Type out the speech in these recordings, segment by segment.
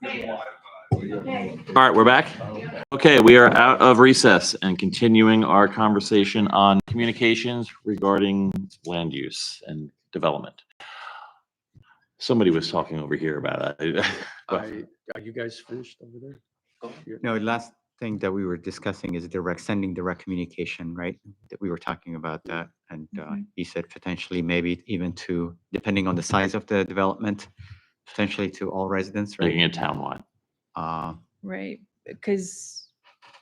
All right, we're back. Okay, we are out of recess and continuing our conversation on communications regarding land use and development. Somebody was talking over here about it. Are you guys finished over there? No, last thing that we were discussing is sending direct communication, right? That we were talking about that. And he said potentially maybe even to, depending on the size of the development, potentially to all residents, Making right? it townwide. Right, because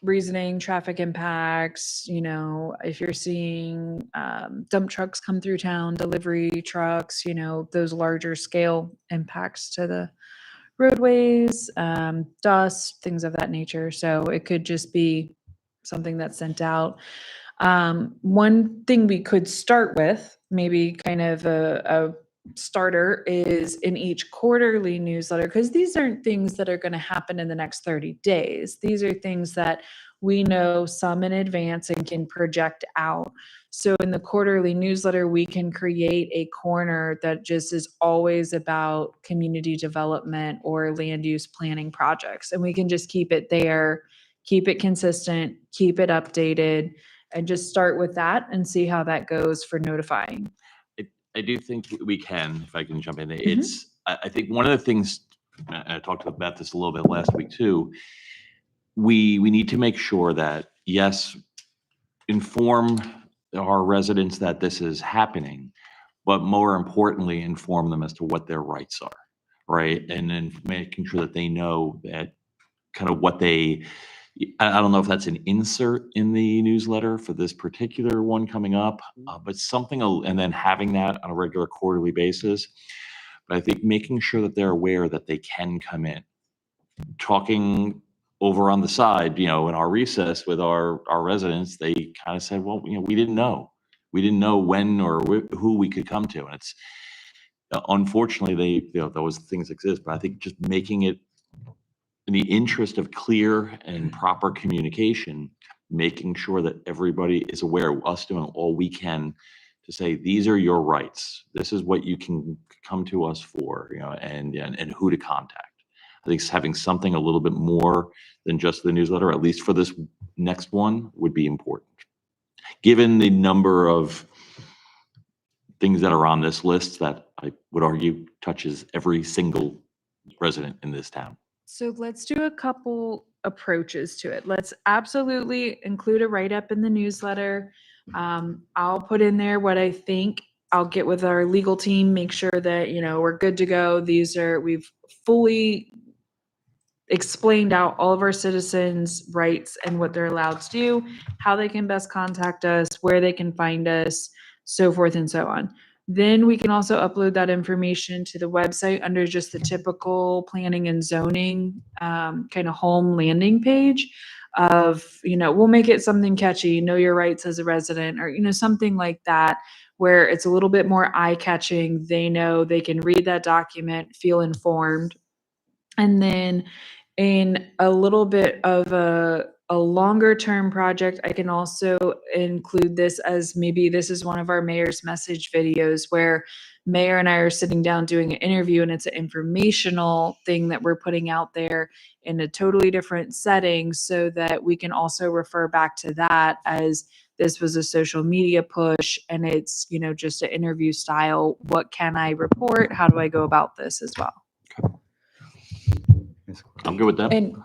reasoning, traffic impacts, if you're seeing dump trucks come through town, delivery trucks, those larger scale impacts to the roadways, dust, things of that nature. So it could just be something that's sent out. One thing we could start with, maybe kind of a starter, is in each quarterly newsletter, because these aren't things that are going to happen in the next 30 days. These are things that we know some in advance and can project out. So in the quarterly newsletter, we can create a corner that just is always about community development or land use planning projects. And we can just keep it there, keep it consistent, keep it updated, and just start with that and see how that goes for notifying. I do think we can, if I can jump in. I think one of the things, I talked about this a little bit last week too, we need to make sure that, yes, inform our residents that this is happening, but more importantly, inform them as to what their rights are, right? And then making sure that they know that kind of what I don't know if that's an insert in the newsletter for this particular one coming up, but something, and then having that on a regular quarterly basis. But I think making sure that they're aware that they can come in. Talking over on the side, in our recess with our residents, they kind of said, well, we didn't know. We didn't know when or who we could come to. And it's, unfortunately, those things exist, but I think just making it, in the interest of clear and proper communication, making sure that everybody is aware of us doing all we can to say, these are your rights. This is what you can come to us for, and who to contact. I think having something a little bit more than just the newsletter, at least for this next one, would be important. Given the number of things that are on this list that I would argue touches every single resident in this town. So let's do a couple approaches to it. Let's absolutely include a write-up in the newsletter. I'll put in there what I think. I'll get with our legal team, make sure that, we're good to go. We've fully explained out all of our citizens' rights and what they're allowed to do, how they can best contact us, where they can find us, so forth and so on. Then we can also upload that information to the website under just the typical planning and zoning kind of home landing page of, we'll make it something catchy, know your rights as a resident, or, something like that, where it's a little bit more eye-catching. They know they can read that document, feel informed. And then in a little bit of a longer term project, I can also include this as maybe this is one of our mayor's message videos where Mayor and I are sitting down doing an interview, and it's an informational thing that we're putting out there in a totally different setting so that we can also refer back to that as this was a social media push and it's, just an interview style. What can I report? How do I go about this as well? I'm good with that. And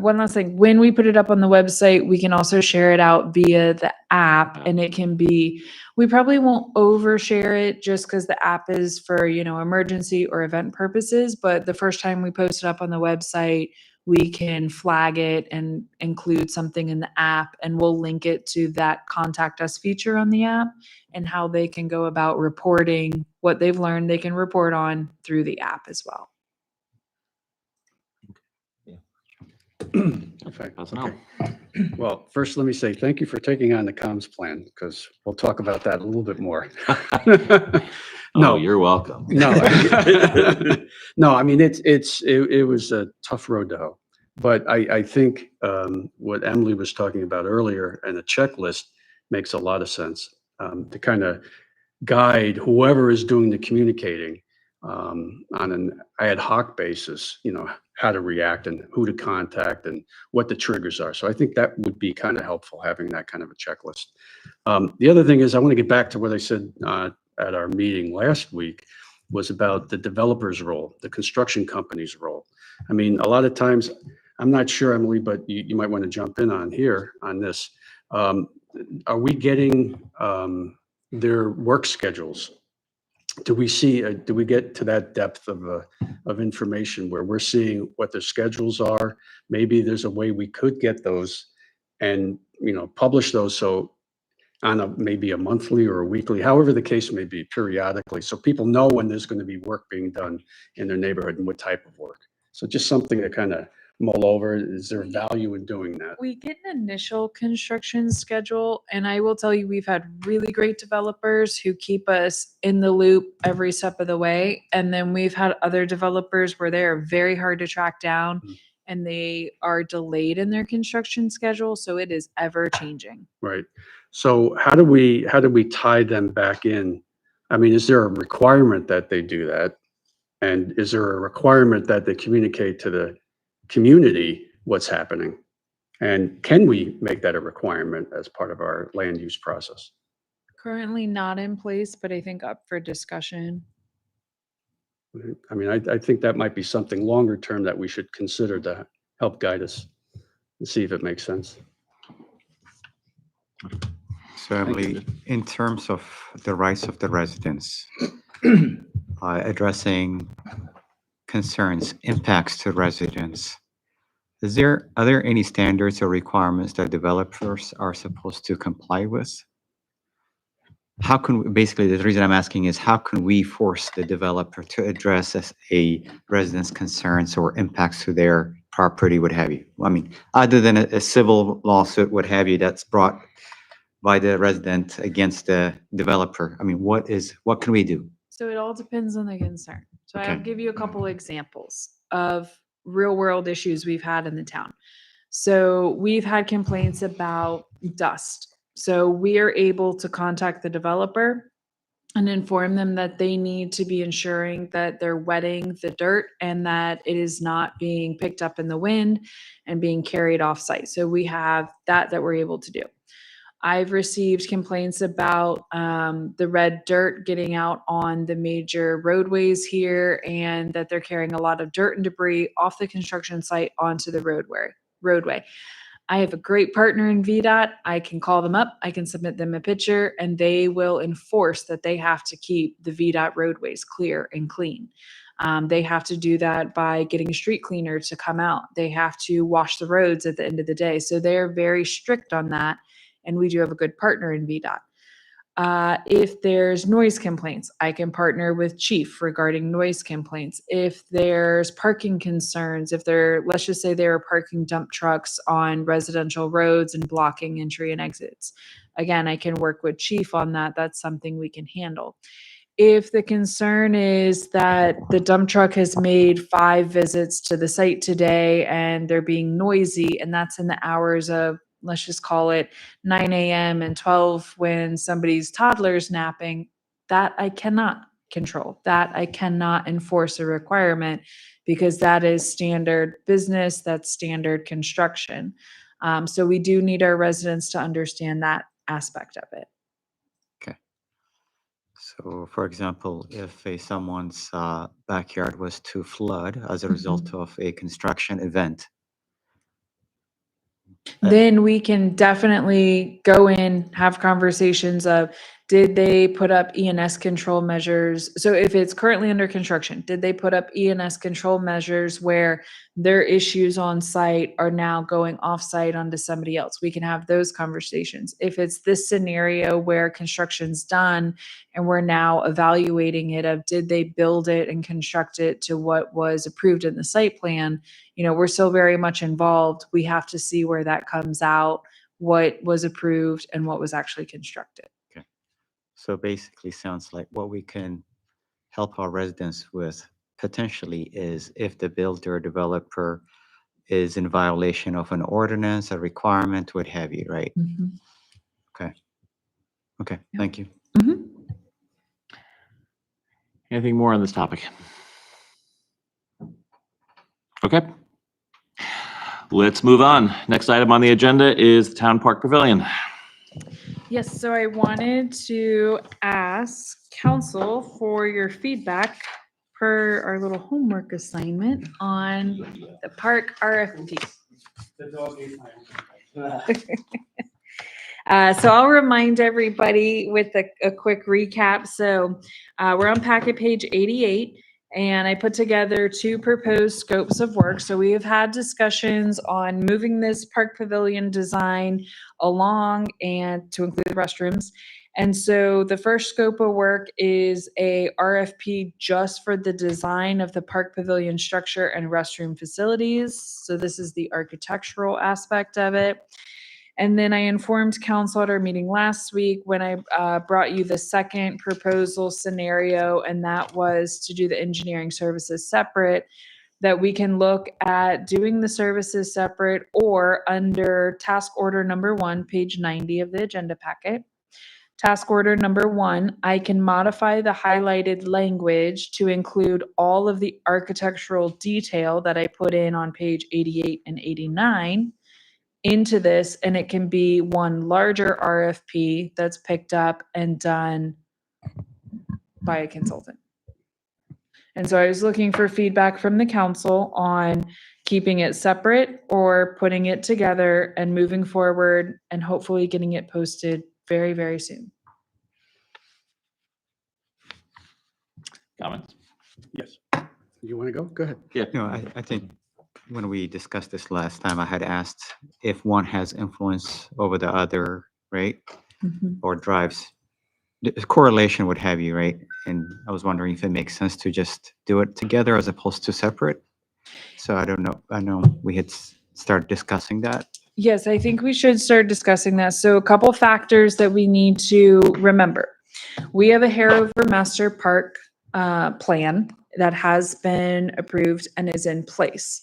one last thing, when we put it up on the website, we can also share it out via the app, and it can be, we probably won't overshare it just because the app is for, emergency or event purposes. But the first time we post it up on the website, we can flag it and include something in the app, and we'll link it to that contact us feature on the app and how they can go about reporting what they've learned they can report on through the app as well. Okay. Well, first, let me say thank you for taking on the comms plan, because we'll talk about that a little bit more. No, you're welcome. No, no. I mean, it was a tough road to hoe, but I think what Emily was talking about earlier and a checklist makes a lot of sense to kind of guide whoever is doing the communicating on an ad hoc basis, how to react and who to contact and what the triggers are. So I think that would be kind of helpful, having that kind of a checklist. The other thing is, I want to get back to what I said at our meeting last week, was about the developer's role, the construction company's role. I mean, a lot of times, I'm not sure, Emily, but you might want to jump in on this. Are we getting their work schedules? Do we get to that depth of information where we're seeing what their schedules are? Maybe there's a way we could get those and, publish those. So on maybe a monthly or a weekly, however the case may be, periodically, so people know when there's going to be work being done in their neighborhood and what type of work. So just something to kind of mull over. Is there value in doing that? We get an initial construction schedule, and I will tell you, we've had really great developers who keep us in the loop every step of the way. And then we've had other developers where they are very hard to track down and they are delayed in their construction schedule. So it is ever changing. Right. So how do we tie them back in? I mean, is there a requirement that they do that? And is there a requirement that they communicate to the community what's happening? And can we make that a requirement as part of our land use process? Currently not in place, but I think up for discussion. I mean, I think that might be something longer term that we should consider to help guide us and see if it makes sense. So Emily, in terms of the rights of the residents, addressing concerns, impacts to residents, are there any standards or requirements that developers are supposed to comply with? How can basically, the reason I'm asking is, how can we force the developer to address a resident's concerns or impacts to their property, what have you? I mean, other than a civil lawsuit, what have you, that's brought by the resident against the developer. I mean, what can we do? So it all depends on the concern. So I'll Okay. give you a couple examples of real world issues we've had in the town. So we've had complaints about dust. So we are able to contact the developer and inform them that they need to be ensuring that they're wetting the dirt and that it is not being picked up in the wind and being carried off site. So we have that we're able to do. I've received complaints about the red dirt getting out on the major roadways here and that they're carrying a lot of dirt and debris off the construction site onto the roadway. I have a great partner in VDOT. I can call them up, I can submit them a picture, and they will enforce that they have to keep the VDOT roadways clear and clean. They have to do that by getting a street cleaner to come out. They have to wash the roads at the end of the day. So they're very strict on that. And we do have a good partner in VDOT. If there's noise complaints, I can partner with chief regarding noise complaints. If there's parking concerns, let's just say there are parking dump trucks on residential roads and blocking entry and exits. Again, I can work with chief on that. That's something we can handle. If the concern is that the dump truck has made 5 visits to the site today and they're being noisy, and that's in the hours of, let's just call it 9 a.m. and 12 when somebody's toddler's napping, that I cannot control. That I cannot enforce a requirement because that is standard business, that's standard construction. So we do need our residents to understand that aspect of it. Okay. So for example, if someone's backyard was to flood as a result of a construction event, then we can definitely go in, have conversations of, did they put up ENS control measures? So if it's currently under construction, did they put up ENS control measures where their issues on site are now going off site onto somebody else? We can have those conversations. If it's this scenario where construction's done and we're now evaluating it of, did they build it and construct it to what was approved in the site plan? We're still very much involved. We have to see where that comes out, what was approved and what was actually constructed. okay. So basically sounds like what we can help our residents with potentially is if the builder or developer is in violation of an ordinance, a requirement, what have you, right? Mhm. Okay. Yeah. Thank you. Mhm. Anything more on this topic? Okay. Let's move on. Next item on the agenda is the Town Park Pavilion. Yes, so I wanted to ask council for your feedback per our little homework assignment on the park RFP. So I'll remind everybody with a quick recap. So we're on packet page 88, and I put together 2 proposed scopes of work. So we have had discussions on moving this park pavilion design along and to include the restrooms. And so the first scope of work is a RFP just for the design of the park pavilion structure and restroom facilities. So this is the architectural aspect of it. And then I informed council at our meeting last week when I brought you the second proposal scenario, and that was to do the engineering services separate, that we can look at doing the services separate or under task order number 1, page 90 of the agenda packet. Task order number 1, I can modify the highlighted language to include all of the architectural detail that I put in on page 88 and 89 into this, and it can be one larger RFP that's picked up and done by a consultant. And so I was looking for feedback from the council on keeping it separate or putting it together and moving forward and hopefully getting it posted very, very soon. Comments? Yes. You want to go? Go ahead. Yeah. No, I think when we discussed this last time, I had asked if one has influence over the other, right? Or drives the correlation would have you, right? And I was wondering if it makes sense to just do it together as opposed to separate. So I don't know. I know we had started discussing that. Yes, I think we should start discussing that. So a couple factors that we need to remember. We have a Hairover Master Park plan that has been approved and is in place.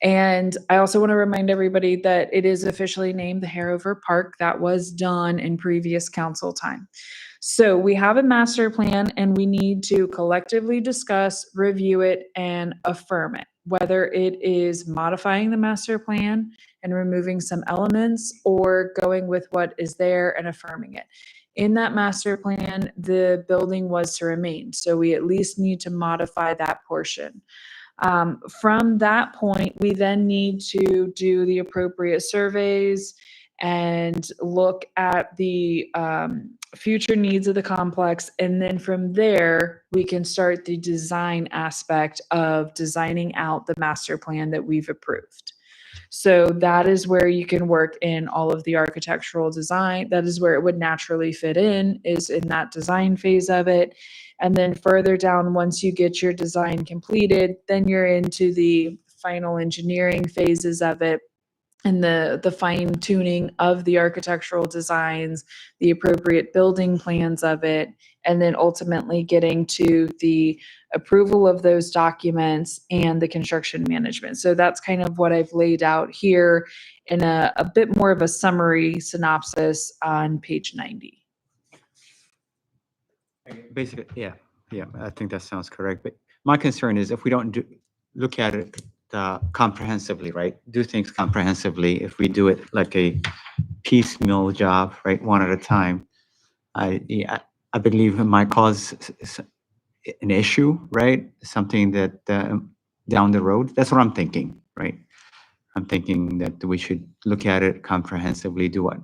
And I also want to remind everybody that it is officially named the Hairover Park. That was done in previous council time. So we have a master plan and we need to collectively discuss, review it, and affirm it, whether it is modifying the master plan and removing some elements or going with what is there and affirming it. In that master plan, the building was to remain. So we at least need to modify that portion. From that point, we then need to do the appropriate surveys and look at the future needs of the complex. And then from there, we can start the design aspect of designing out the master plan that we've approved. So that is where you can work in all of the architectural design. That is where it would naturally fit in, is in that design phase of it. And then further down, once you get your design completed, then you're into the final engineering phases of it and the fine tuning of the architectural designs, the appropriate building plans of it, and then ultimately getting to the approval of those documents and the construction management. So that's kind of what I've laid out here in a bit more of a summary synopsis on page 90. Basically, yeah, I think that sounds correct. But my concern is if we don't look at it comprehensively, right? Do things comprehensively. If we do it like a piecemeal job, right, one at a time, I believe it might cause an issue, right? Something that down the road. That's what I'm thinking, right? I'm thinking that we should look at it comprehensively, do what,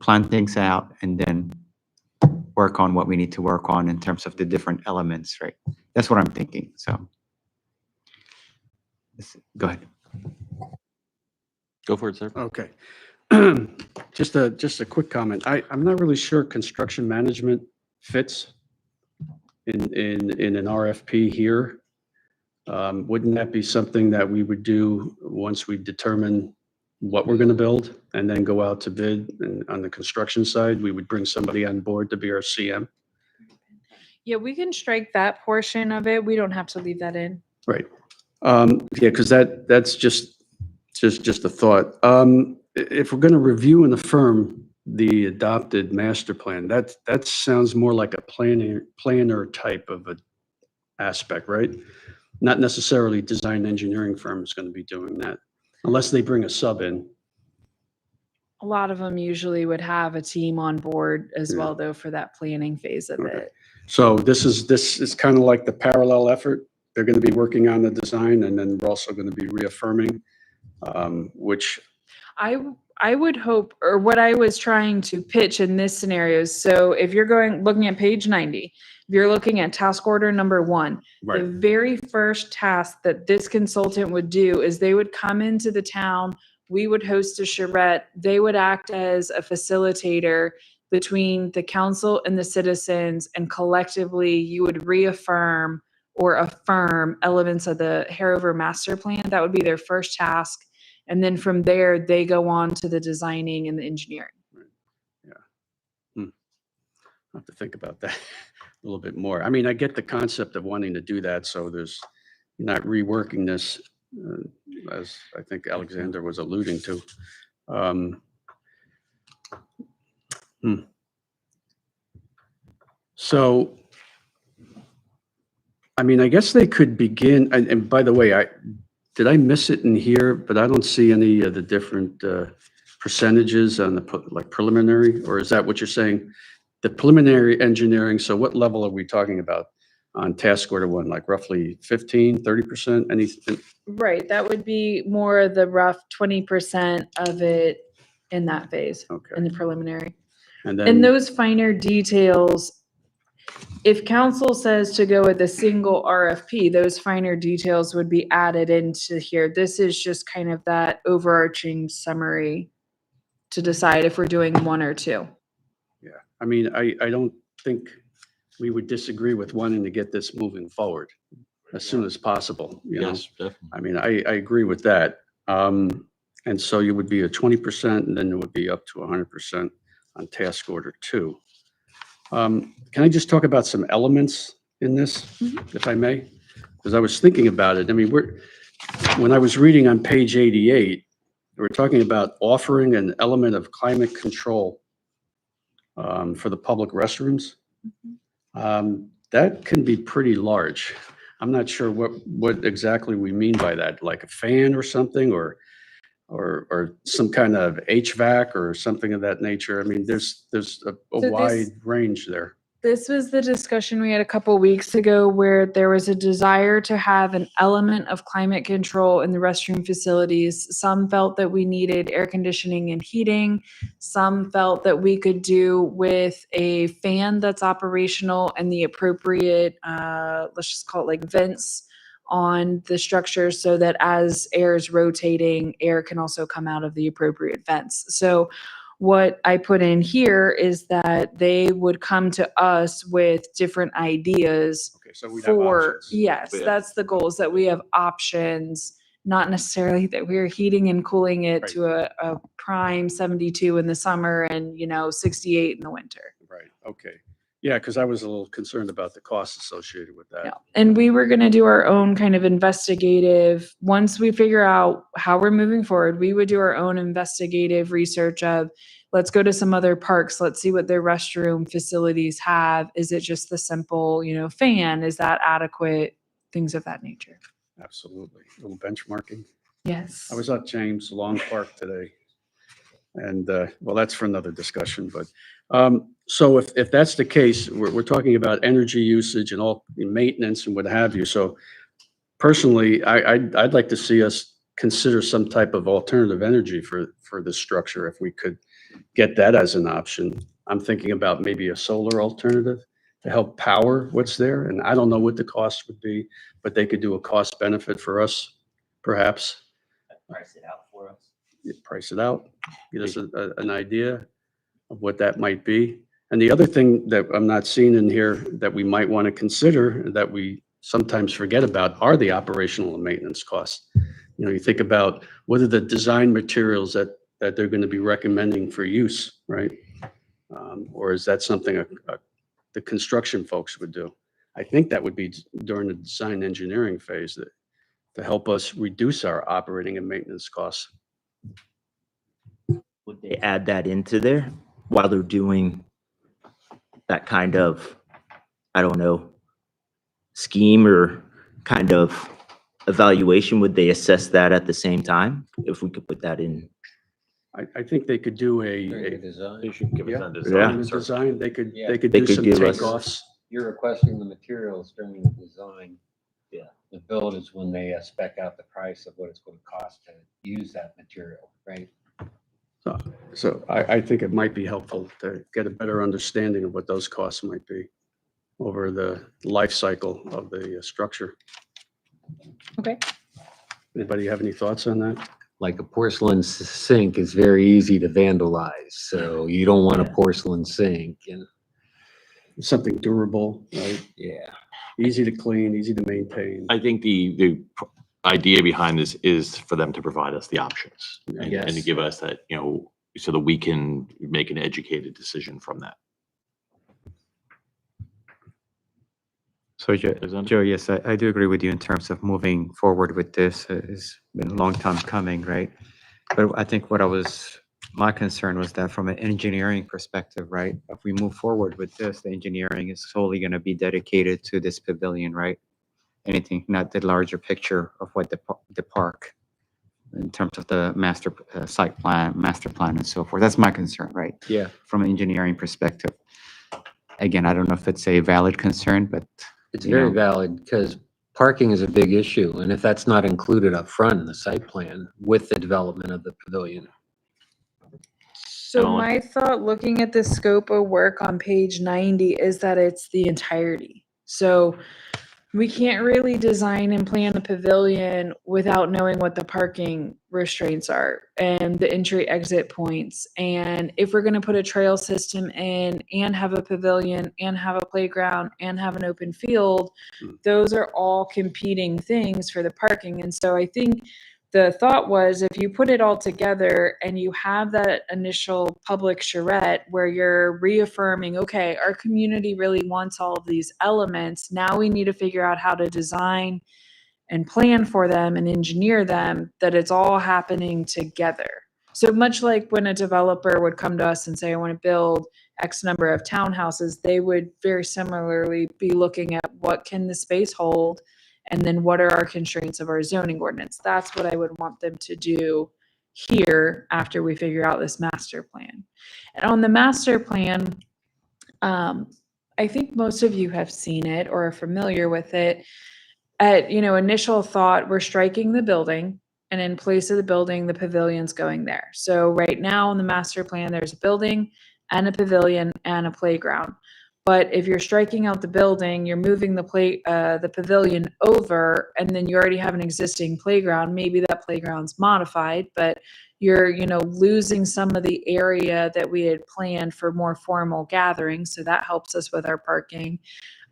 plan things out, and then work on what we need to work on in terms of the different elements, right? That's what I'm thinking. So, go ahead. Go for it, sir. Okay. Just a quick comment. I'm not really sure construction management fits in an RFP here. Wouldn't that be something that we would do once we determine what we're going to build and then go out to bid? And on the construction side, we would bring somebody on board to be our CM. Yeah, we can strike that portion of it. We don't have to leave that in. Right. Yeah, because that's just a thought. If we're going to review and affirm the adopted master plan, that sounds more like a planner type of a aspect, right? Not necessarily design engineering firm is going to be doing that unless they bring a sub in. A lot of them usually would have a team on board as Yeah. well, though, for that planning phase of Okay. it. So this is kind of like the parallel effort. They're going to be working on the design, and then we're also going to be reaffirming, which, I would hope, or what I was trying to pitch in this scenario, so if you're looking at page 90, if you're looking at task order number 1, the right, very first task that this consultant would do is they would come into the town, we would host a charrette, they would act as a facilitator between the council and the citizens, and collectively you would reaffirm or affirm elements of the Harover master plan. That would be their first task. And then from there, they go on to the designing and the engineering. I'll have to think about that a little bit more. I mean, I get the concept of wanting to do that, so you're not reworking this, as I think Alexander was alluding to. So, I mean, I guess they could begin, and by the way, did I miss it in here? But I don't see any of the different percentages on the like preliminary, or is that what you're saying? The preliminary engineering, so what level are we talking about on task order 1? Like roughly 15, 30%? Anything? Right, that would be more of the rough 20% of it in that phase, in Okay. the preliminary. And And then, those finer details, if council says to go with a single RFP, those finer details would be added into here. This is just kind of that overarching summary to decide if we're doing 1 or 2. I mean, I don't think we would disagree with wanting to get this moving forward as soon as possible, you know? Yes, definitely. I mean, I agree with that. And so you would be at 20%, and then it would be up to 100% on task order 2. Can I just talk about some elements in this, if I may? Because I was thinking about it. I mean, when I was reading on page 88, we're talking about offering an element of climate control for the public restrooms. That can be pretty large. I'm not sure what exactly we mean by that, like a fan or something, or some kind of HVAC or something of that nature. I mean, there's a So wide range there. This was the discussion we had a couple weeks ago where there was a desire to have an element of climate control in the restroom facilities. Some felt that we needed air conditioning and heating. Some felt that we could do with a fan that's operational and the appropriate, let's just call it like vents on the structure so that as air is rotating, air can also come out of the appropriate vents. So what I put in here is that they would come to us with different ideas Okay, so we have for, options. yes, Yeah. that's the goal, is that we have options, not necessarily that we're heating and cooling it Right. to a prime 72 in the summer and, 68 in the winter. Right, okay. Yeah, because I was a little concerned about the costs associated with that. Yeah. And we were going to do our own kind of investigative, once we figure out how we're moving forward, we would do our own investigative research of, let's go to some other parks, let's see what their restroom facilities have. Is it just the simple, fan? Is that adequate? Things of that nature. Absolutely. A little benchmarking. Yes. I was at James Long Park today. And, well, that's for another discussion, but, so if that's the case, we're talking about energy usage and all maintenance and what have you. So personally, I'd like to see us consider some type of alternative energy for the structure, if we could get that as an option. I'm thinking about maybe a solar alternative to help power what's there. And I don't know what the cost would be, but they could do a cost benefit for us, perhaps. Price it out for us. Price it out, get us an idea of what that might be. And the other thing that I'm not seeing in here that we might want to consider, that we sometimes forget about, are the operational and maintenance costs. You think about what are the design materials that they're going to be recommending for use, right? Or is that something the construction folks would do? I think that would be during the design engineering phase, that to help us reduce our operating and maintenance costs. Would they add that into there while they're doing that kind of, I don't know, scheme or kind of evaluation, would they assess that at the same time? If we could put that in. I think they could do They should give us yeah, that during design. the certainly. design, they could, Yeah. they could They do could some give us- takeoffs. You're requesting the materials during the design. Yeah. The build is when they spec out the price of what it's going to cost to use that material, right? So I think it might be helpful to get a better understanding of what those costs might be over the life cycle of the structure. Okay. Anybody have any thoughts on that? Like a porcelain sink is very easy to vandalize, so you don't want a porcelain sink, and Something durable, right? yeah. Easy to clean, easy to maintain. I think idea behind this is for them to provide us the options and to Yes. give us that, so that we can make an educated decision from that. So Joe, Isn't it? Joe, yes, I do agree with you in terms of moving forward with this. It's been a long time coming, right? But I think my concern was that from an engineering perspective, right? If we move forward with this, the engineering is solely going to be dedicated to this pavilion, right? Anything, not the larger picture of what the park, in terms of the master site plan, master plan and so forth. That's my concern, right? Yeah. From an engineering perspective. Again, I don't know if it's a valid concern, but It's You very know. valid because parking is a big issue, and if that's not included up front in the site plan with the development of the pavilion. So Emily? my thought, looking at the scope of work on page 90, is that it's the entirety. So we can't really design and plan a pavilion without knowing what the parking restraints are and the entry exit points. And if we're going to put a trail system in and have a pavilion and have a playground and have an open field, those are all competing things for the parking. And so I think the thought was, if you put it all together and you have that initial public charrette where you're reaffirming, okay, our community really wants all of these elements. Now we need to figure out how to design and plan for them and engineer them, that it's all happening together. So much like when a developer would come to us and say, I want to build X number of townhouses, they would very similarly be looking at what can the space hold, and then what are our constraints of our zoning ordinance. That's what I would want them to do here after we figure out this master plan. And on the master plan, I think most of you have seen it or are familiar with it. At initial thought, we're striking the building, and in place of the building, the pavilion's going there. So right now in the master plan, there's a building and a pavilion and a playground. But if you're striking out the building, you're moving the pavilion over, and then you already have an existing playground. Maybe that playground's modified, but you're, losing some of the area that we had planned for more formal gatherings. So that helps us with our parking.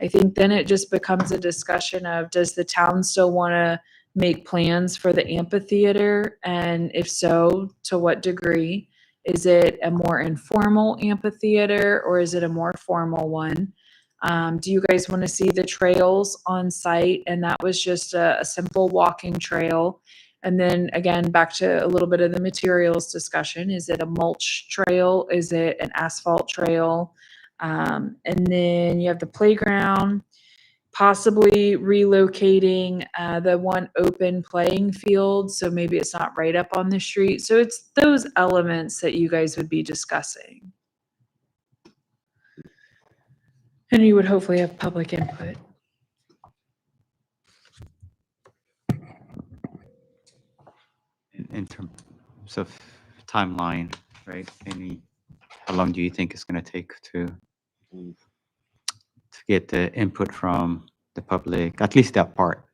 I think then it just becomes a discussion of, does the town still want to make plans for the amphitheater? And if so, to what degree? Is it a more informal amphitheater or is it a more formal one? Do you guys want to see the trails on site? And that was just a simple walking trail. And then again, back to a little bit of the materials discussion. Is it a mulch trail? Is it an asphalt trail? And then you have the playground, possibly relocating the one open playing field. So maybe it's not right up on the street. So it's those elements that you guys would be discussing. And you would hopefully have public input. in terms of timeline, right? How long do you think it's going to take to get the input from the public, at least that part?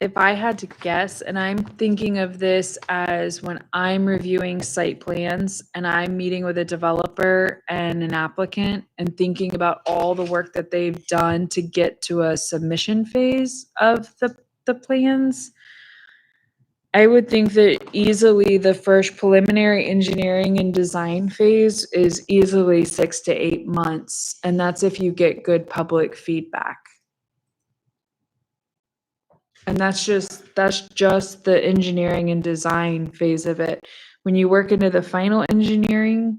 If I had to guess, and I'm thinking of this as when I'm reviewing site plans and I'm meeting with a developer and an applicant and thinking about all the work that they've done to get to a submission phase of the plans, I would think that easily the first preliminary engineering and design phase is easily 6 to 8 months. And that's if you get good public feedback. And that's just the engineering and design phase of it. When you work into the final engineering,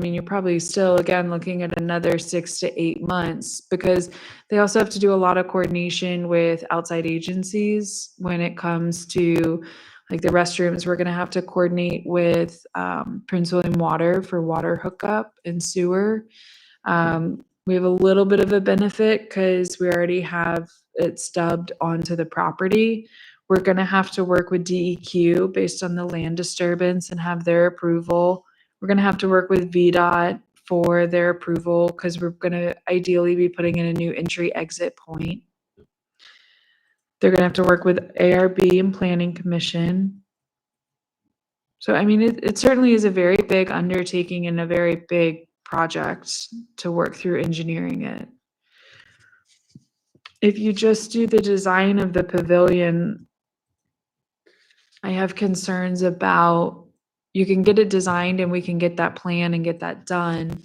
mean, you're probably still, again, looking at another 6 to 8 months, because they also have to do a lot of coordination with outside agencies when it comes to, like, the restrooms. We're gonna have to coordinate with Prince William Water for water hookup and sewer. We have a little bit of a benefit because we already have it stubbed onto the property. We're gonna have to work with DEQ based on the land disturbance and have their approval. We're gonna have to work with VDOT for their approval because we're gonna ideally be putting in a new entry exit point. They're gonna have to work with ARB and Planning Commission. So, I mean, it certainly is a very big undertaking and a very big project to work through engineering it. If you just do the design of the pavilion, I have concerns about, you can get it designed and we can get that plan and get that done,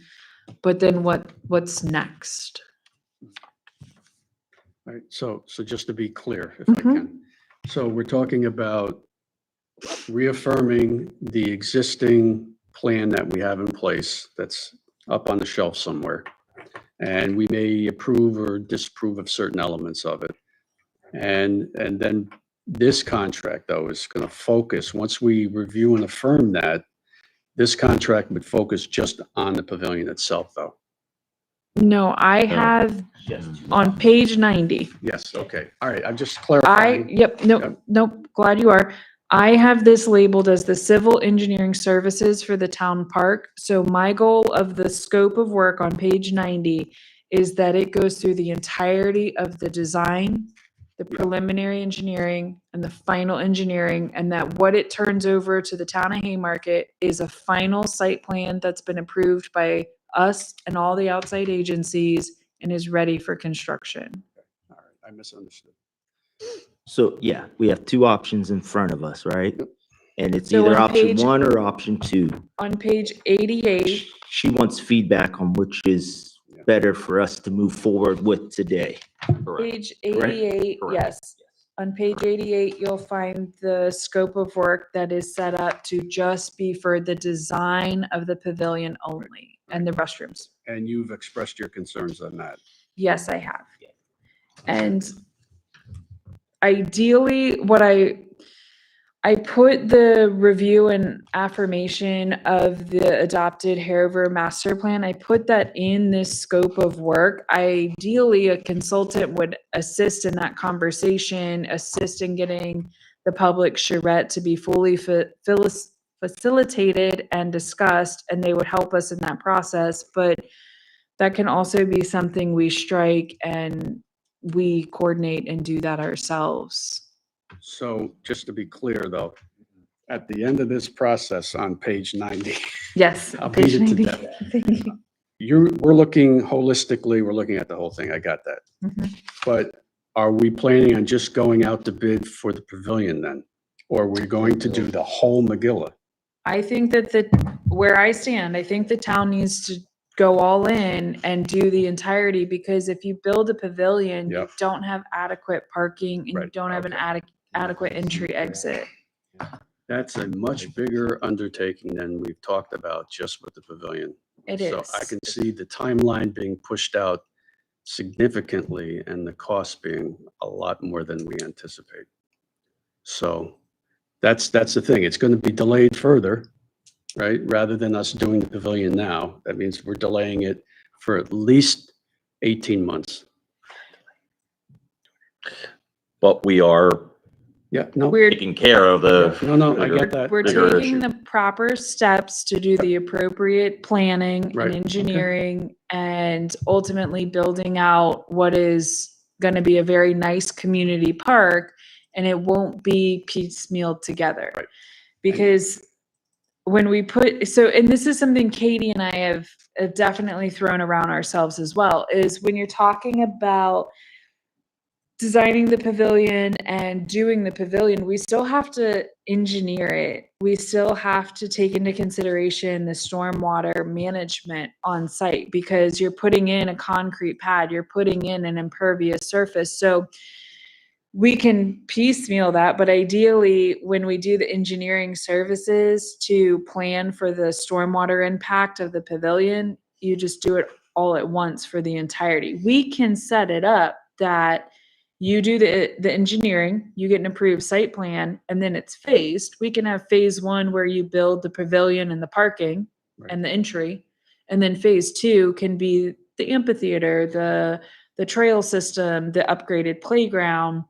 but then what's next? Right, so just to be clear, if I can. So we're talking about reaffirming the existing plan that we have in place that's up on the shelf somewhere. And we may approve or disapprove of certain elements of it. And then this contract, though, is going to focus, once we review and affirm that, this contract would focus just on the pavilion itself, though. No, I have on page 90. Yes, okay, all right, I'm just clarifying. Yep, nope, glad you are. I have this labeled as the civil engineering services for the town park. So my goal of the scope of work on page 90 is that it goes through the entirety of the design, the preliminary engineering, and the final engineering, and that what it turns over to the town of Haymarket is a final site plan that's been approved by us and all the outside agencies and is ready for construction. All right, I misunderstood. So, yeah, we have two options in front of us, right? And it's So either on option page- 1 or option 2. On page 88, She wants feedback on which is better for us to move forward with today. Correct. page 88, Correct. yes. On page 88, you'll find the scope of work that is set up to just be for the design of the pavilion only and the restrooms. And you've expressed your concerns on that. Yes, I have. And ideally, what I put the review and affirmation of the adopted Hariver master plan, I put that in this scope of work. Ideally, a consultant would assist in that conversation, assist in getting the public charrette to be fully facilitated and discussed, and they would help us in that process. But that can also be something we strike and we coordinate and do that ourselves. So just to be clear, though, at the end of this process on page 90, Yes. I'll page beat it to 90. death. Thank you. we're looking holistically, we're looking at the whole thing. I got that. Mhm. But are we planning on just going out to bid for the pavilion then? Or are we going to do the whole Megillah? I think that where I stand, I think the town needs to go all in and do the entirety, because if you build a pavilion, you Yep. don't have adequate parking and you Right, don't have an okay. adequate entry exit. That's a much bigger undertaking than we've talked about just with the pavilion. It So is. I can see the timeline being pushed out significantly and the cost being a lot more than we anticipate. So that's the thing. It's going to be delayed further, right? Rather than us doing the pavilion now, that means we're delaying it for at least 18 months. But we are Yeah, no, We're taking care of the. no, I get that. We're bigger taking issue. the proper steps to do the appropriate planning Right, and okay. engineering and ultimately building out what is going to be a very nice community park, and it won't be piecemealed together. Right. Because when we put, so, and this is something Katie and I have definitely thrown around ourselves as well, is when you're talking about designing the pavilion and doing the pavilion, we still have to engineer it. We still have to take into consideration the stormwater management on site, because you're putting in a concrete pad, you're putting in an impervious surface. So we can piecemeal that, but ideally, when we do the engineering services to plan for the stormwater impact of the pavilion, you just do it all at once for the entirety. We can set it up that you do the engineering, you get an approved site plan, and then it's phased. We can have phase one where you build the pavilion and the parking Right. and the entry. And then phase two can be the amphitheater, the trail system, the upgraded playground.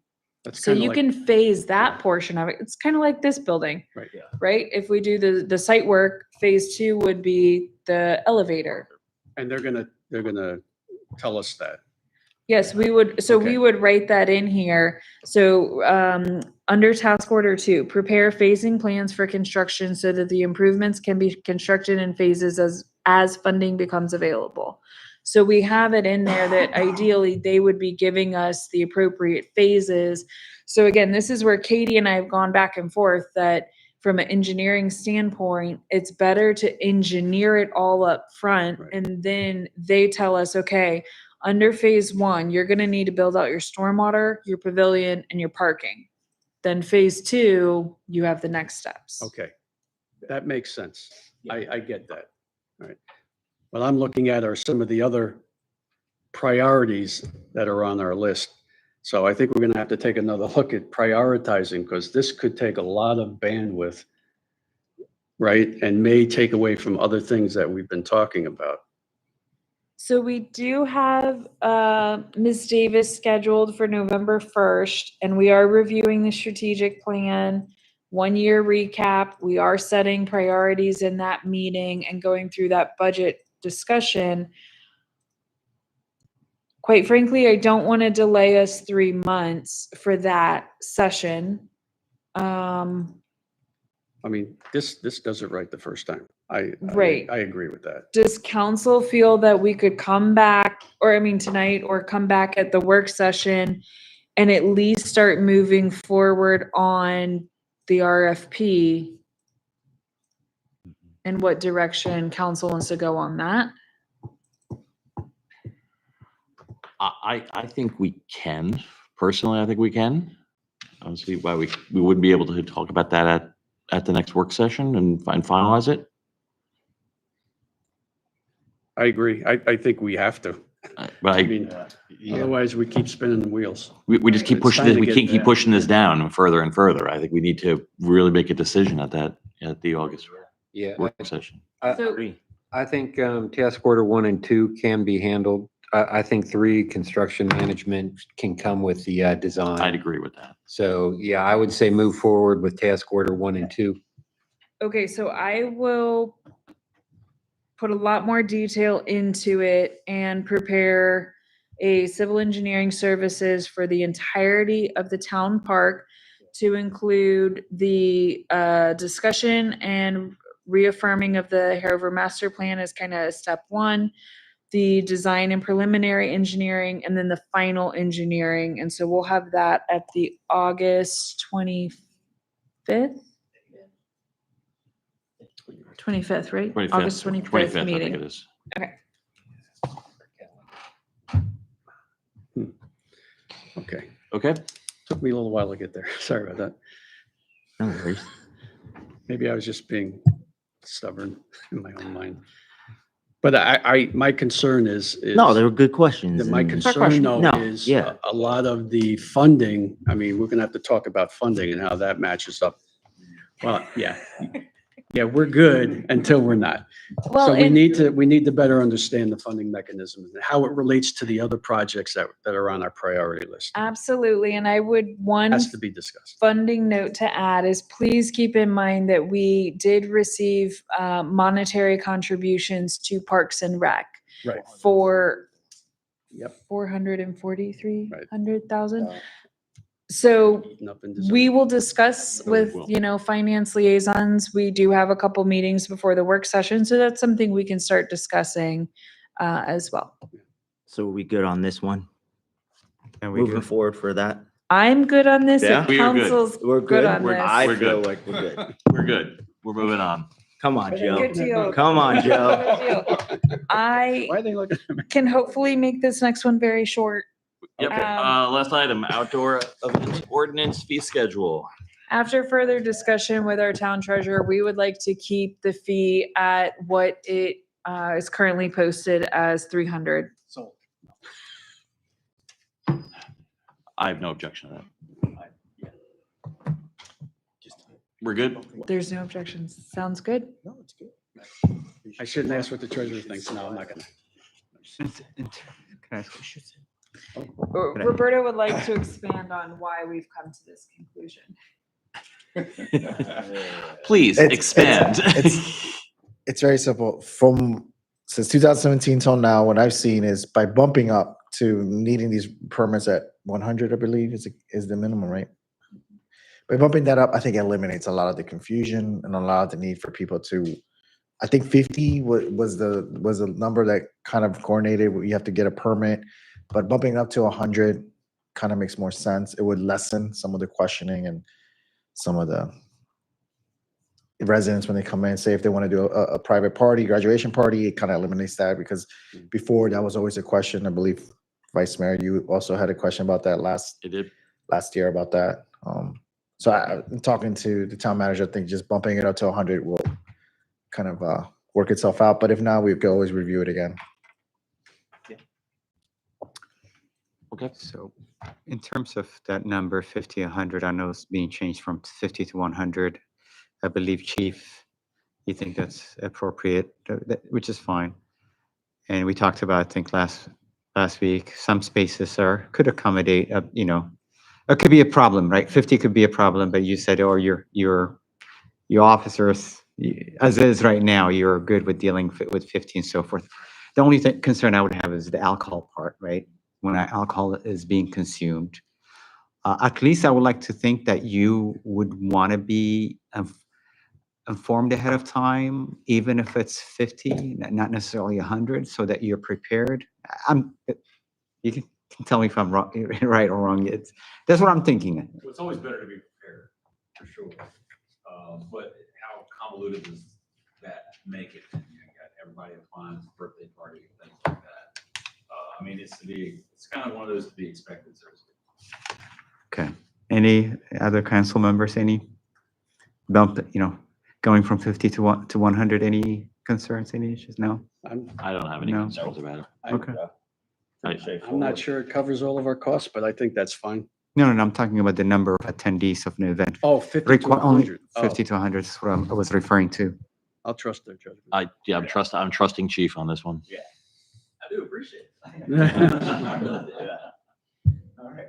That's So kinda you like- can phase that portion of it. It's kind of like this building, Right. right? If we do the site work, phase two would be the elevator. And they're gonna tell us that. Yes, we would, so Okay. we would write that in here. So, under task order 2, prepare phasing plans for construction so that the improvements can be constructed in phases as funding becomes available. So we have it in there that ideally they would be giving us the appropriate phases. So again, this is where Katie and I have gone back and forth that from an engineering standpoint, it's better to engineer it all up front. Right. And then they tell us, okay, under phase one, you're gonna need to build out your stormwater, your pavilion, and your parking. Then phase two, you have the next steps. Okay, that makes sense. I get that. All right. What I'm looking at are some of the other priorities that are on our list. So I think we're gonna have to take another look at prioritizing, because this could take a lot of bandwidth, right? And may take away from other things that we've been talking about. So we do have Ms. Davis scheduled for November 1st, and we are reviewing the strategic plan, 1-year recap. We are setting priorities in that meeting and going through that budget discussion. Quite frankly, I don't want to delay us 3 months for that session. I mean, this does it right the first time. Right. I agree with that. Does council feel that we could come back, or I mean tonight, or come back at the work session and at least start moving forward on the RFP? And what direction council wants to go on that? I think we can. Personally, I think we can. I don't see why we wouldn't be able to talk about that at the next work session and finalize it. I agree. I think we have to. But I mean, otherwise we keep spinning the wheels. we just keep It's pushing time this, to we get can't keep that. pushing this down further and further. I think we need to really make a decision at the August Yeah, work session. So- I think task order 1 and 2 can be handled. I think 3, construction management can come with the I'd design. agree with that. So, yeah, I would say move forward with task order 1 and 2. Okay, so I will put a lot more detail into it and prepare a civil engineering services for the entirety of the town park to include the discussion and reaffirming of the Hanover master plan as kind of step 1, the design and preliminary engineering, and then the final engineering. And so we'll have that at the August 25th? 25th, right? 25th, August 25th I think meeting. it is. Okay. Okay. Took me a little while to get there. Sorry about that. No worries. Maybe I was just being stubborn in my own mind. But my concern is. No, they were good questions. That my and- concern though No, is yeah. a lot of the funding, I mean, we're gonna have to talk about funding and how that matches up. Well, yeah. Yeah, we're good until we're not. Well, So we and- need to better understand the funding mechanism and how it relates to the other projects that are on our priority list. Absolutely, and I would, one Has to be discussed. funding note to add is please keep in mind that we did receive monetary contributions to Parks and Rec Right. for Yep. 443,000. So Nothing. we will discuss with, will. finance liaisons. We do have a couple meetings before the work session, so that's something we can start discussing as well. So are we good on this one? And we Moving good? forward for that? I'm good on this. Yeah? If We are good. council's We're good good? on We're- this. I We're feel good. like we're good. We're good. We're moving on. Come on, Joe. Good deal. Come on, Joe. Good deal. I Why are they looking at me? can hopefully make this next one very short. Yep. Last item, outdoor events ordinance fee schedule. After further discussion with our town treasurer, we would like to keep the fee at what it is currently posted as 300. I have no objection to that. We're good? There's no objections. Sounds good. I shouldn't ask what the treasurer thinks. No, I'm not gonna. Can I ask- Roberta would like to expand on why we've come to this conclusion. Please It's- expand. It's very simple. Since 2017 till now, what I've seen is by bumping up to needing these permits at 100, I believe is the minimum, right? By bumping that up, I think it eliminates a lot of the confusion and a lot of the need for people to, I think 50 was the number that kind of coordinated, where you have to get a permit, but bumping up to 100 kind of makes more sense. It would lessen some of the questioning and some of the residents when they come in, say if they want to do a private party, graduation party, it kind of eliminates that, because before that was always a question. I believe Vice Mayor, you also had a question about that last It did. year about that. So I'm talking to the town manager. I think just bumping it up to 100 will kind of work itself out. But if not, we could always review it again. Okay. So in terms of that number, 50, 100, I know it's being changed from 50 to 100. I believe, Chief, you think that's appropriate, which is fine. And we talked about, I think, last week, some spaces could accommodate, it could be a problem, right? 50 could be a problem, but you said, or your officers, as is right now, you're good with dealing with 50 and so forth. The only concern I would have is the alcohol part, right? When alcohol is being consumed. At least I would like to think that you would want to be informed ahead of time, even if it's 50, not necessarily 100, so that you're prepared. You can tell me if I'm wrong, right or wrong. That's what I'm thinking. It's always better to be prepared, for sure. But how convoluted does that make it? You got everybody at Klein's birthday party, things like that. I mean, it's kind of one of those to be expected, so to speak. Okay. Any other council members? Any bump? Going from 50 to 100. Any concerns? Any issues? No. I don't have any No. concerns about it. Okay. I'm not sure it covers all of our costs, but I think that's fine. No. I'm talking about the number of attendees of an event. Oh, 50 to Only 100. 50 to 100 is what I was referring to. I'll trust their judgment. I'm trusting Chief on this one. I do appreciate it. All right.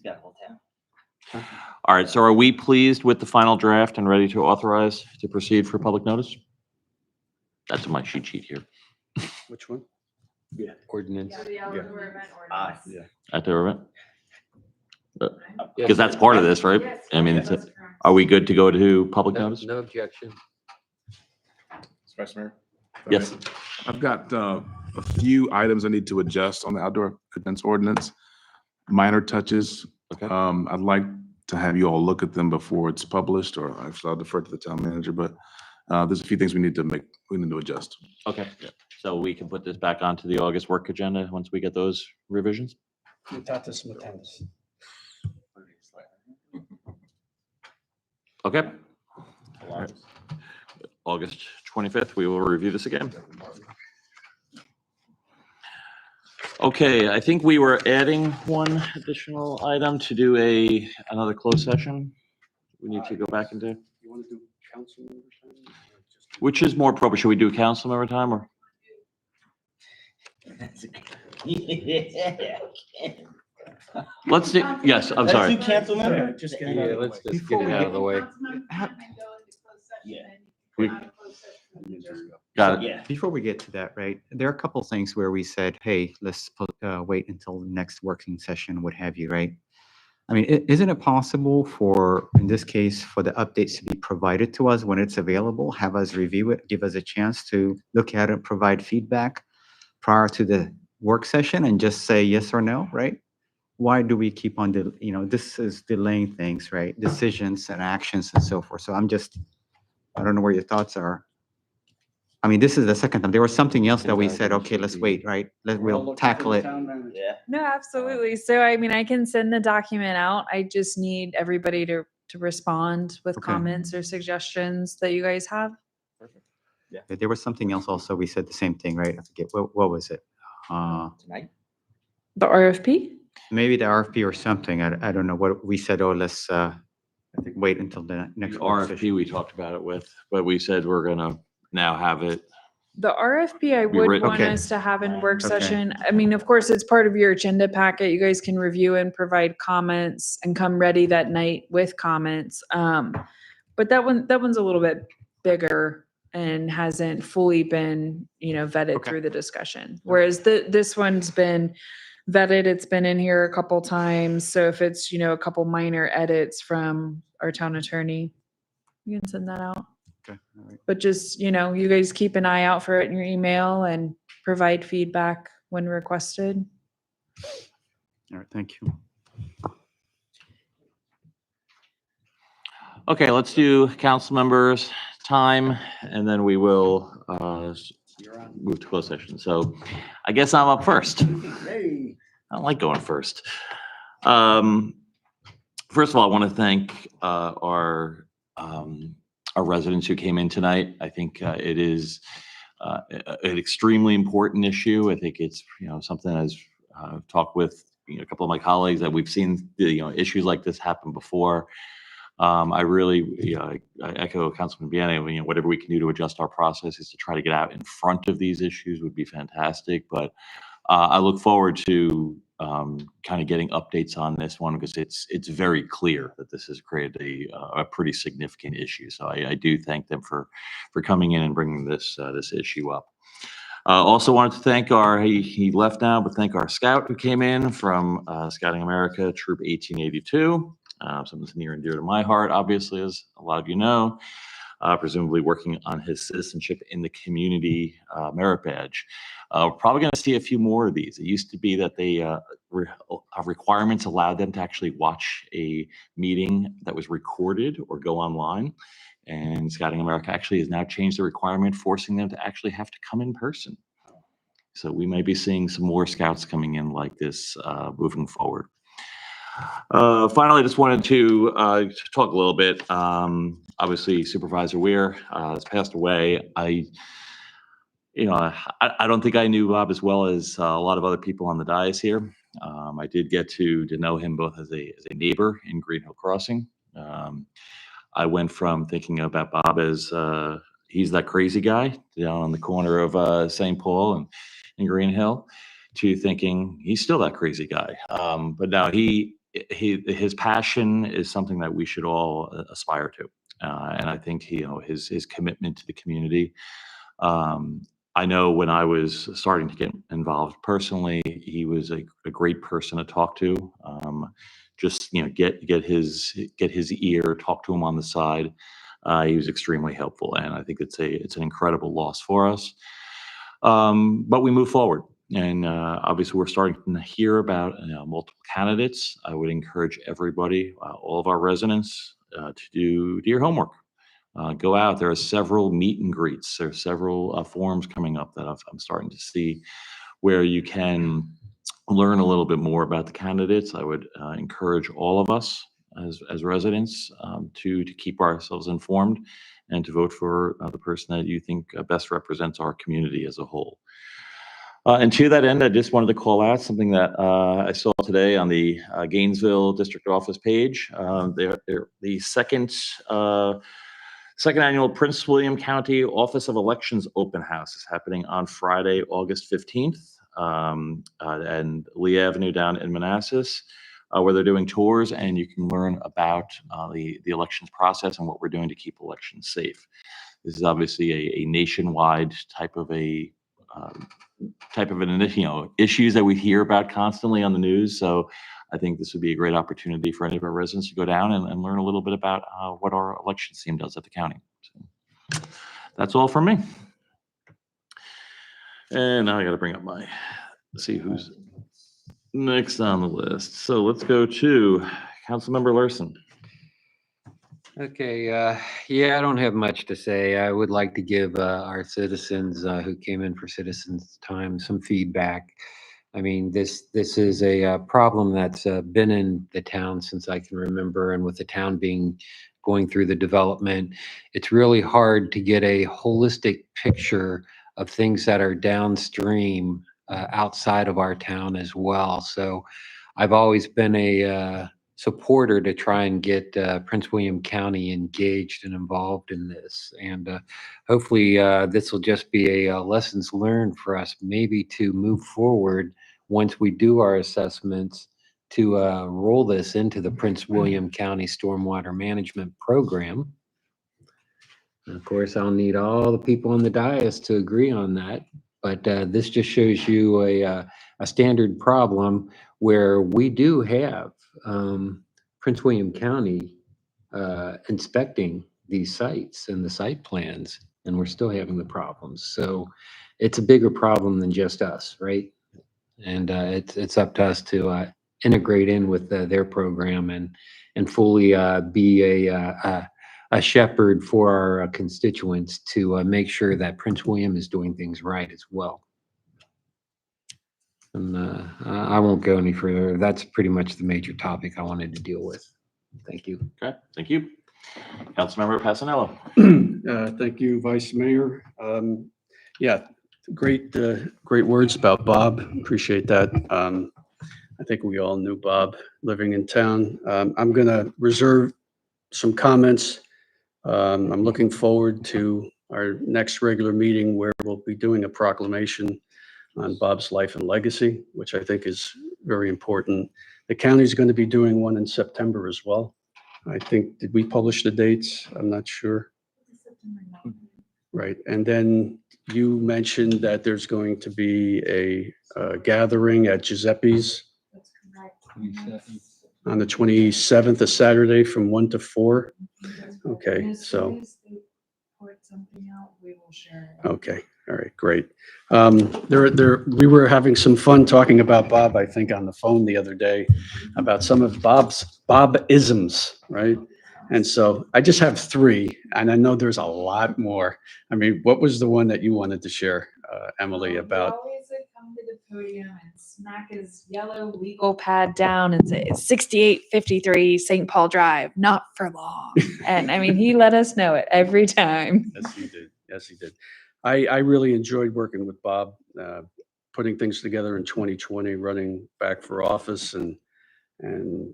Got a whole town. All right, so are we pleased with the final draft and ready to authorize to proceed for public notice? That's my cheat sheet here. Which one? Ordinance. Aye. At the event? Because that's part of this, right? I mean, are we good to go to public notice? No objection. Vice Mayor? Yes. I've got a few items I need to adjust on the outdoor events ordinance. Minor touches. Okay. I'd like to have you all look at them before it's published, or actually I'll defer to the town manager, but there's a few things we need to adjust. Okay, so we can put this back onto the August work agenda once we get those revisions? Okay. August 25th, we will review this again. Okay, I think we were adding one additional item to do another closed session. We need to go back into, You want to do council members? which is more appropriate? Should we do council member time or? Yeah. Let's do, yes, I'm Let's sorry. do council member. Yeah, let's just get it out of the way. We- Got it. Yeah. Before we get to that, right, there are a couple things where we said, hey, let's wait until the next working session, what have you, right? I mean, isn't it possible for, in this case, for the updates to be provided to us when it's available, have us review it, give us a chance to look at it, provide feedback prior to the work session and just say yes or no, right? Why do we keep on, this is delaying things, right? Decisions and actions and so forth. So I don't know where your thoughts are. I mean, this is the second time. There was something else that we Yeah, I said, think it okay, should let's be- wait, right? We'll tackle it. Yeah. No, absolutely. So I mean, I can send the document out. I just need everybody to respond with Okay. comments or suggestions that you guys have. There was something else also. We said the same thing, right? I forget, what was it? Tonight? The RFP? Maybe the RFP or something. I don't know what we said. Oh, let's wait until the next The work RFP session. we talked about it with, but we said we're gonna now have it. The RFP I Be would written. want Okay. us to have in work Okay. session. I mean, of course, it's part of your agenda packet. You guys can review and provide comments and come ready that night with comments. But that one's a little bit bigger and hasn't fully been, vetted Okay. through the discussion. Whereas this one's been vetted, it's been in here a couple times. So if it's, a couple minor edits from our town attorney, you can send that out. Okay, all right. But just, you guys keep an eye out for it in your email and provide feedback when requested. All right, thank you. Okay, let's do council members' time, and then we will move to closed session. So I guess I'm up first. I don't like going first. First of all, I want to thank our residents who came in tonight. I think it is an extremely important issue. I think it's something as I've talked with a couple of my colleagues that we've seen issues like this happen before. I really, I echo Councilman Bianna, whatever we can do to adjust our processes to try to get out in front of these issues would be fantastic. But I look forward to kind of getting updates on this one because it's very clear that this has created a pretty significant issue. So I do thank them for coming in and bringing this issue up. Also wanted to thank he left now, but thank our scout who came in from Scouting America, Troop 1882. Something that's near and dear to my heart, obviously, as a lot of you know, presumably working on his citizenship in the community merit badge. We're probably going to see a few more of these. It used to be that they requirements allowed them to actually watch a meeting that was recorded or go online. And Scouting America actually has now changed the requirement, forcing them to actually have to come in person. So we may be seeing some more scouts coming in like this moving forward. Finally, I just wanted to talk a little bit. Obviously, Supervisor Weir has passed away. I don't think I knew Bob as well as a lot of other people on the dais here. I did get to know him both as a neighbor in Green Hill Crossing. I went from thinking about Bob as he's that crazy guy down on the corner of St. Paul and Green Hill to thinking he's still that crazy guy. But now his passion is something that we should all aspire to. And I think, his commitment to the community. I know when I was starting to get involved personally, he was a great person to talk to. Just get his ear, talk to him on the side. He was extremely helpful, and I think it's an incredible loss for us. But we move forward, and obviously we're starting to hear about multiple candidates. I would encourage everybody, all of our residents, to do your homework. Go out. There are several meet and greets. There are several forums coming up that I'm starting to see where you can learn a little bit more about the candidates. I would encourage all of us as residents to keep ourselves informed and to vote for the person that you think best represents our community as a whole. And to that end, I just wanted to call out something that I saw today on the Gainesville District Office page. The second annual Prince William County Office of Elections Open House is happening on Friday, August 15th, and Lee Avenue down in Manassas, where they're doing tours, and you can learn about the elections process and what we're doing to keep elections safe. This is obviously a nationwide type of an issues that we hear about constantly on the news. So I think this would be a great opportunity for any of our residents to go down and learn a little bit about what our elections team does at the county. So that's all from me. And now I got to bring up see who's next on the list. So let's go to Councilmember Larson. Okay, yeah, I don't have much to say. I would like to give our citizens who came in for citizens' time some feedback. I mean, this is a problem that's been in the town since I can remember, and with the town being going through the development, it's really hard to get a holistic picture of things that are downstream outside of our town as well. So I've always been a supporter to try and get Prince William County engaged and involved in this. And hopefully this will just be a lessons learned for us, maybe to move forward once we do our assessments to roll this into the Prince William County Stormwater Management Program. And of course, I'll need all the people on the dais to agree on that. But this just shows you a standard problem where we do have Prince William County inspecting these sites and the site plans, and we're still having the problems. So it's a bigger problem than just us, right? And it's up to us to integrate in with their program and fully be a shepherd for our constituents to make sure that Prince William is doing things right as well. And I won't go any further. That's pretty much the major topic I wanted to deal with. Thank you. Okay, thank you. Councilmember Passanello. Thank you, Vice Mayor. Yeah, great words about Bob. Appreciate that. I think we all knew Bob living in town. I'm going to reserve some comments. I'm looking forward to our next regular meeting where we'll be doing a proclamation on Bob's life and legacy, which I think is very important. The county's going to be doing one in September as well. I think, did we publish the dates? I'm not sure. Right. And then you mentioned that there's going to be a gathering at Giuseppe's on the 27th, a Saturday from 1 to 4. Okay, so. Okay, all right, great. We were having some fun talking about Bob, I think, on the phone the other day about some of Bob-isms, right? And so I just have 3, and I know there's a lot more. I mean, what was the one that you wanted to share, Emily, about? He always would come to the podium and smack his yellow legal pad down and say, 6853 St. Paul Drive, not for long. And I mean, he let us know it every time. Yes, he did. Yes, he did. I really enjoyed working with Bob, putting things together in 2020, running back for office and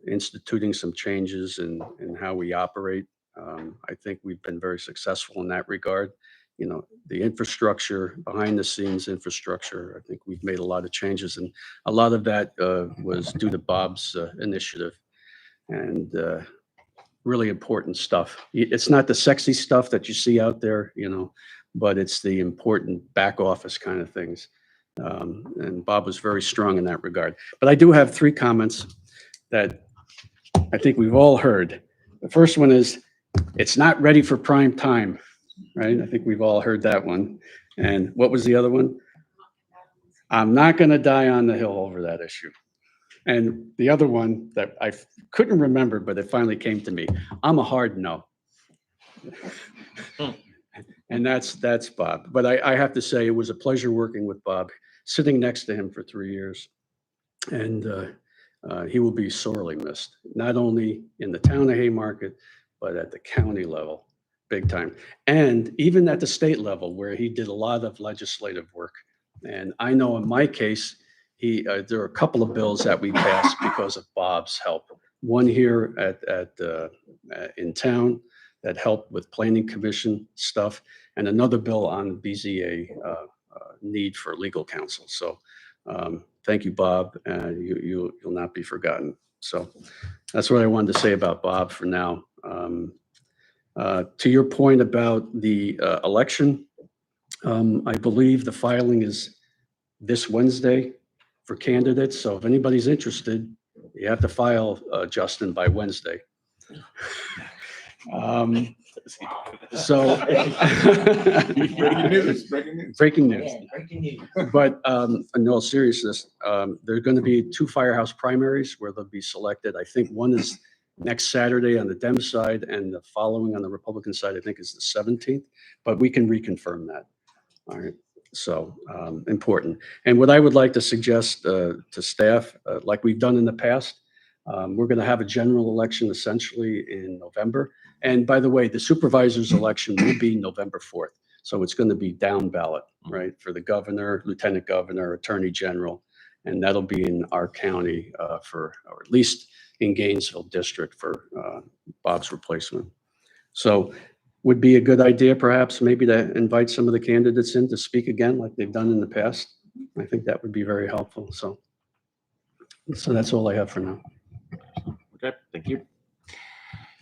instituting some changes in how we operate. I think we've been very successful in that regard. You know, the infrastructure, behind the scenes infrastructure, I think we've made a lot of changes, and a lot of that was due to Bob's initiative and really important stuff. It's not the sexy stuff that you see out there, you know, but it's the important back office kind of things. And Bob was very strong in that regard. But I do have 3 comments that I think we've all heard. The first one is, it's not ready for prime time, right? I think we've all heard that one. And what was the other one? I'm not going to die on the hill over that issue. And the other one that I couldn't remember, but it finally came to me, I'm a hard no. And that's Bob. But I have to say, it was a pleasure working with Bob, sitting next to him for 3 years. And he will be sorely missed, not only in the town of Haymarket, but at the county level, big time. And even at the state level, where he did a lot of legislative work. And I know in my case, there are a couple of bills that we passed because of Bob's help. One here in town that helped with planning commission stuff, and another bill on BZA need for legal counsel. So thank you, Bob. You'll not be forgotten. So that's what I wanted to say about Bob for now. To your point about the election, I believe the filing is this Wednesday for candidates. So if anybody's interested, you have to file, Justin, by Wednesday. So breaking news. But in all seriousness, there are going to be 2 firehouse primaries where they'll be selected. I think one is next Saturday on the Dem side, and the following on the Republican side, I think is the 17th, but we can reconfirm that. All right, so important. And what I would like to suggest to staff, like we've done in the past, we're going to have a general election essentially in November. And by the way, the supervisor's election will be November 4th. So it's going to be down ballot, right, for the governor, lieutenant governor, attorney general. And that'll be in our county or at least in Gainesville district for Bob's replacement. So would be a good idea perhaps maybe to invite some of the candidates in to speak again like they've done in the past. I think that would be very helpful. So that's all I have for now. Okay, thank you.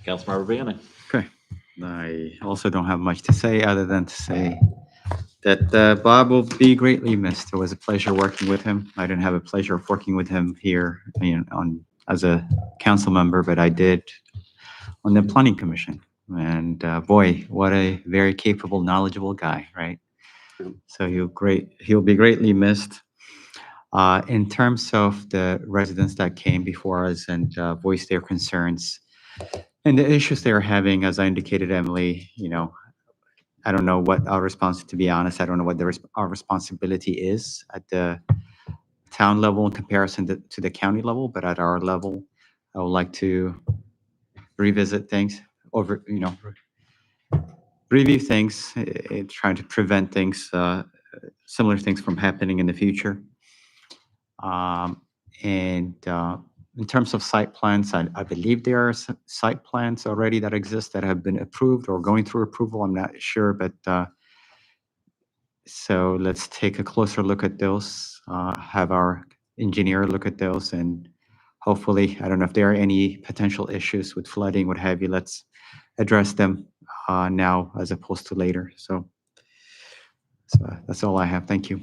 Councilmember Bannon. Okay. I also don't have much to say other than to say that Bob will be greatly missed. It was a pleasure working with him. I didn't have a pleasure of working with him here, as a council member, but I did on the planning commission. And boy, what a very capable, knowledgeable guy, right? So he'll be greatly missed. In terms of the residents that came before us and voiced their concerns and the issues they're having, as I indicated, Emily, I don't know what our response, to be honest, I don't know what our responsibility is at the town level in comparison to the county level, but at our level, I would like to revisit things review things, trying to prevent things, similar things from happening in the future. In terms of site plans, I believe there are site plans already that exist that have been approved or going through approval. I'm not sure, but so let's take a closer look at those, have our engineer look at those, and hopefully, I don't know if there are any potential issues with flooding, what have you, let's address them now as opposed to later. So that's all I have. Thank you.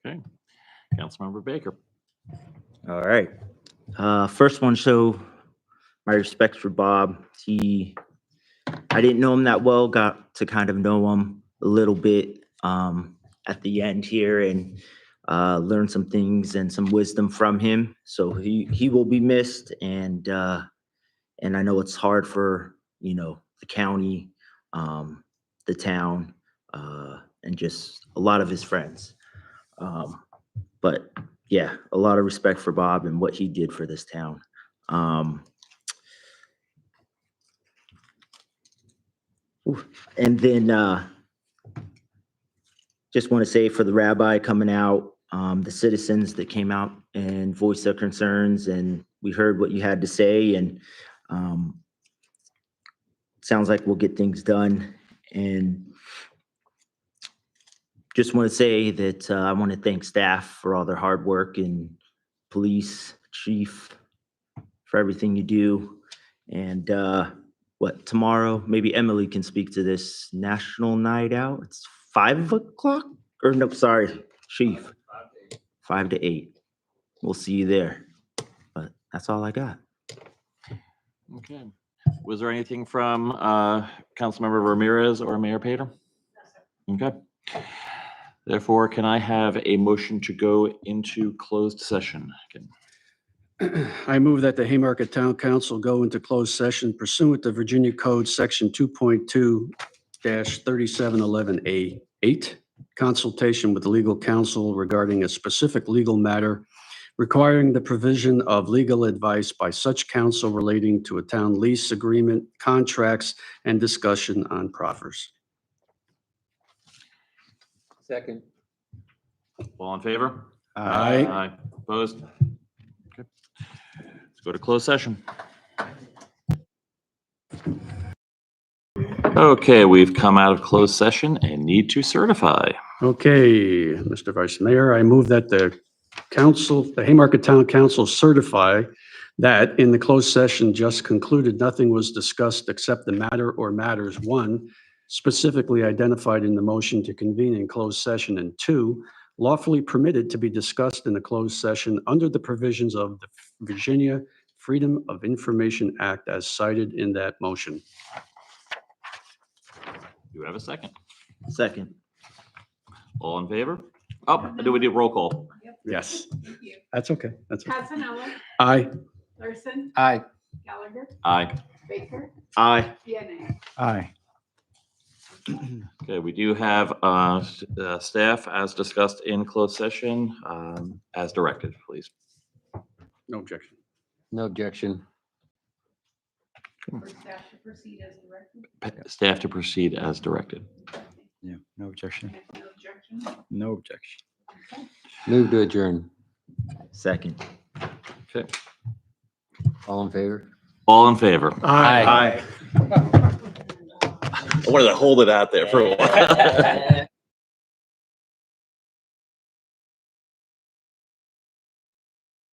Okay, Councilmember Baker. All right. First one, so my respects for Bob. I didn't know him that well, got to kind of know him a little bit at the end here and learned some things and some wisdom from him. So he will be missed, and I know it's hard for, the county, the town, and just a lot of his friends. But yeah, a lot of respect for Bob and what he did for this town. And then just want to say for the rabbi coming out, the citizens that came out and voiced their concerns, and we heard what you had to say, and sounds like we'll get things done. And just want to say that I want to thank staff for all their hard work, and police chief for everything you do. And tomorrow, maybe Emily can speak to this National Night Out. It's 5 o'clock, or no, sorry, chief, 5 to 8. We'll see you there. But that's all I got. Okay. Was there anything from Councilmember Ramirez or Mayor Pater? Okay. Therefore, can I have a motion to go into closed session? I move that the Haymarket Town Council go into closed session pursuant to Virginia Code Section 2.2-3711A8, consultation with legal counsel regarding a specific legal matter requiring the provision of legal advice by such counsel relating to a town lease agreement, contracts, and discussion on proffers. Second. All in favor? Aye. Aye. Opposed? Okay. Let's go to closed session. Okay, we've come out of closed session and need to certify. Okay, Mr. Vice Mayor, I move that the Haymarket Town Council certify that in the closed session just concluded, nothing was discussed except the matter or matters, 1, specifically identified in the motion to convene in closed session, and 2, lawfully permitted to be discussed in the closed session under the provisions of the Virginia Freedom of Information Act as cited in that motion. Do you have a second? Second. All in favor? Oh, do we do roll call? Yes, that's okay. That's okay. Casanella, Aye. Larson, Aye. Gallagher, Aye. Baker, Aye. DNA. Aye. Okay, we do have staff as discussed in closed session, as directed, please. No objection. No objection. For staff to proceed as directed. Staff to proceed as directed. Yeah, no objection. No objection. No objection. Move to adjourn. Second. Okay. All in favor? All in favor? Aye. I wanted to hold it out there for a while.